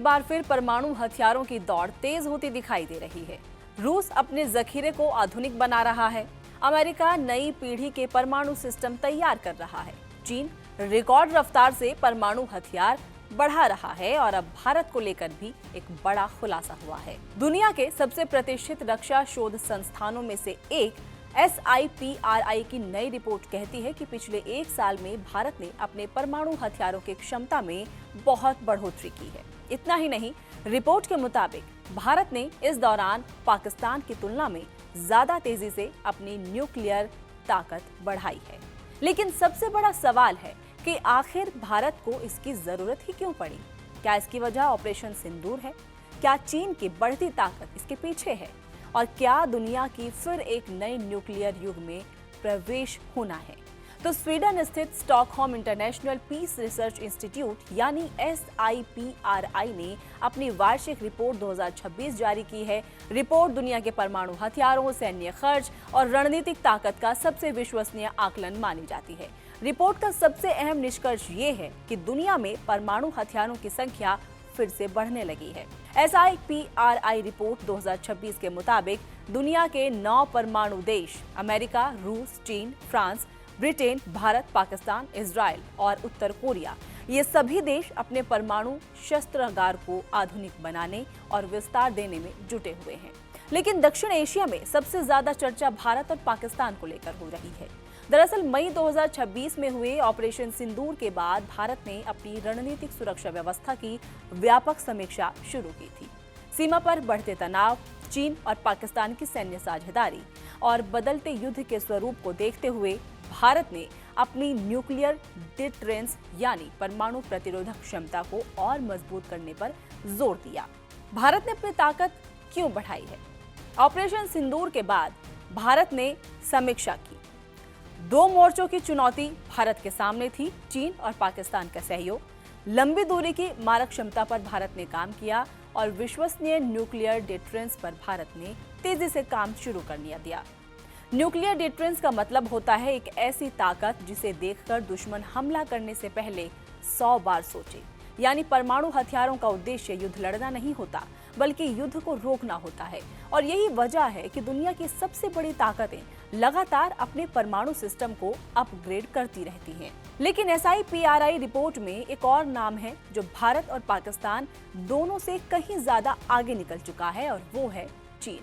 एक बार फिर परमाणु हथियारों की दौड़ तेज होती दिखाई दे रही है। रूस अपने जखीरे को आधुनिक बना रहा है। अमेरिका नई पीढ़ी के परमाणु सिस्टम तैयार कर रहा है। चीन रिकॉर्ड रफ्तार से परमाणु हथियार बढ़ा रहा है और अब भारत को लेकर भी एक बड़ा खुलासा हुआ है। दुनिया के सबसे प्रतिष्ठित रक्षा शोध संस्थानों में से एक SIPRI की नई रिपोर्ट कहती है कि पिछले एक साल में भारत ने अपने परमाणु हथियारों की क्षमता में बहुत बढ़ोतरी की है। इतना ही नहीं, रिपोर्ट के मुताबिक भारत ने इस दौरान पाकिस्तान की तुलना में ज्यादा तेजी से अपनी न्यूक्लियर ताकत बढ़ाई है। लेकिन सबसे बड़ा सवाल है कि आखिर भारत को इसकी जरूरत ही क्यों पड़ी? क्या इसकी वजह ऑपरेशन सिंदूर है? क्या चीन की बढ़ती ताकत इसके पीछे है? और क्या दुनिया की फिर एक नए न्यूक्लियर युग में प्रवेश होना है? तो स्वीडन स्थित Stockholm International Peace Research Institute यानी SIPRI ने अपनी वार्षिक रिपोर्ट 2026 जारी की है। रिपोर्ट दुनिया के परमाणु हथियारों, सैन्य खर्च और रणनीतिक ताकत का सबसे विश्वसनीय आकलन मानी जाती है। रिपोर्ट का सबसे अहम निष्कर्ष ये है कि दुनिया में परमाणु हथियारों की संख्या फिर से बढ़ने लगी है। SIPRI रिपोर्ट 2026 के मुताबिक दुनिया के 9 परमाणु देश अमेरिका, रूस, चीन, France, Britain, Bharat, Pakistan, Israel और उत्तर कोरिया, ये सभी देश अपने परमाणु शस्त्रागार को आधुनिक बनाने और विस्तार देने में जुटे हुए हैं। लेकिन दक्षिण एशिया में सबसे ज्यादा चर्चा भारत और पाकिस्तान को लेकर हो रही है। दरअसल मई 2026 में हुए ऑपरेशन सिंदूर के बाद भारत ने अपनी रणनीतिक सुरक्षा व्यवस्था की व्यापक समीक्षा शुरू की थी। सीमा पर बढ़ते तनाव, चीन और पाकिस्तान की सैन्य साझेदारी और बदलते युद्ध के स्वरूप को देखते हुए भारत ने अपनी न्यूक्लियर डिटरेंस यानी परमाणु प्रतिरोधक क्षमता को और मजबूत करने पर जोर दिया। भारत ने अपनी ताकत क्यों बढ़ाई है? ऑपरेशन सिंदूर के बाद भारत ने समीक्षा की। 2 मोर्चों की चुनौती भारत के सामने थी, चीन और पाकिस्तान का सहयोग। लंबी दूरी की मारक क्षमता पर भारत ने काम किया और विश्वसनीय न्यूक्लियर डिटरेंस पर भारत ने तेजी से काम शुरू कर दिया। न्यूक्लियर डिटरेंस का मतलब होता है एक ऐसी ताकत जिसे देखकर दुश्मन हमला करने से पहले 100 बार सोचे। यानी परमाणु हथियारों का उद्देश्य युद्ध लड़ना नहीं होता, बल्कि युद्ध को रोकना होता है। और यही वजह है कि दुनिया की सबसे बड़ी ताकतें लगातार अपने परमाणु सिस्टम को अपग्रेड करती रहती हैं। लेकिन SIPRI रिपोर्ट में एक और नाम है जो भारत और पाकिस्तान दोनों से कहीं ज्यादा आगे निकल चुका है, और वो है चीन।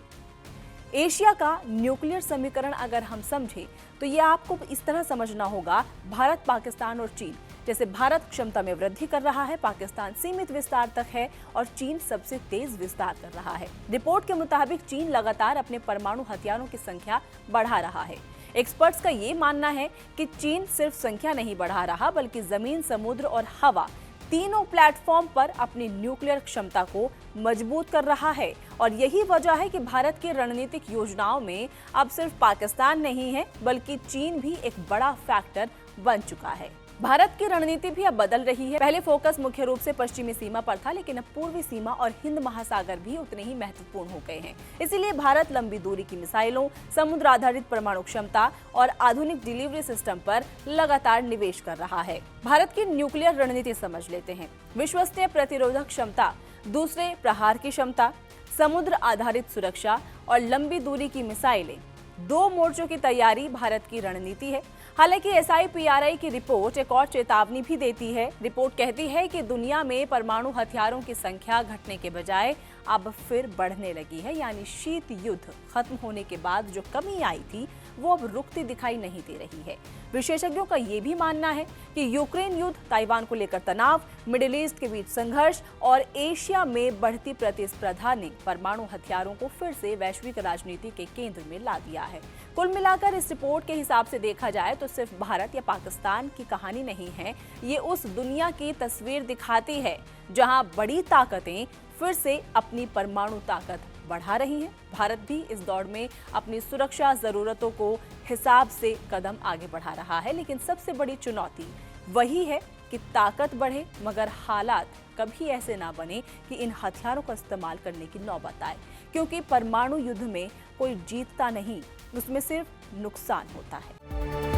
एशिया का न्यूक्लियर समीकरण अगर हम समझें तो ये आपको इस तरह समझना होगा: भारत, पाकिस्तान और चीन। जैसे भारत क्षमता में वृद्धि कर रहा है, पाकिस्तान सीमित विस्तार तक है और चीन सबसे तेज विस्तार कर रहा है। रिपोर्ट के मुताबिक चीन लगातार अपने परमाणु हथियारों की संख्या बढ़ा रहा है। एक्सपर्ट्स का ये मानना है कि चीन सिर्फ संख्या नहीं बढ़ा रहा, बल्कि जमीन, समुद्र और हवा तीनों प्लेटफॉर्म पर अपनी न्यूक्लियर क्षमता को मजबूत कर रहा है। और यही वजह है कि भारत की रणनीतिक योजनाओं में अब सिर्फ पाकिस्तान नहीं है, बल्कि चीन भी एक बड़ा फैक्टर बन चुका है। भारत की रणनीति भी अब बदल रही है। पहले फोकस मुख्य रूप से पश्चिमी सीमा पर था, लेकिन अब पूर्वी सीमा और हिंद महासागर भी उतने ही महत्वपूर्ण हो गए हैं। इसीलिए भारत लंबी दूरी की मिसाइलों, समुद्र आधारित परमाणु क्षमता और आधुनिक डिलीवरी सिस्टम पर लगातार निवेश कर रहा है। भारत की न्यूक्लियर रणनीति समझ लेते हैं। विश्वसनीय प्रतिरोधक क्षमता, दूसरे प्रहार की क्षमता, समुद्र आधारित सुरक्षा और लंबी दूरी की मिसाइलें, 2 मोर्चों की तैयारी भारत की रणनीति है। हालांकि SIPRI की रिपोर्ट एक और चेतावनी भी देती है। रिपोर्ट कहती है कि दुनिया में परमाणु हथियारों की संख्या घटने के बजाय अब फिर बढ़ने लगी है। यानी शीत युद्ध खत्म होने के बाद जो कमी आई थी वो अब रुकती दिखाई नहीं दे रही है। विशेषज्ञों का ये भी मानना है कि यूक्रेन युद्ध, ताइवान को लेकर तनाव, मिडिल ईस्ट के बीच संघर्ष और एशिया में बढ़ती प्रतिस्पर्धा ने परमाणु हथियारों को फिर से वैश्विक राजनीति के केंद्र में ला दिया है। कुल मिलाकर इस रिपोर्ट के हिसाब से देखा जाए तो सिर्फ भारत या पाकिस्तान की कहानी नहीं है, ये उस दुनिया की तस्वीर दिखाती है जहां बड़ी ताकतें फिर से अपनी परमाणु ताकत बढ़ा रही हैं। भारत भी इस दौड़ में अपनी सुरक्षा जरूरतों को हिसाब से कदम आगे बढ़ा रहा है। लेकिन सबसे बड़ी चुनौती वही है कि ताकत बढ़े, मगर हालात कभी ऐसे ना बने कि इन हथियारों का इस्तेमाल करने की नौबत आए। क्योंकि परमाणु युद्ध में कोई जीतता नहीं, उसमें सिर्फ नुकसान होता है।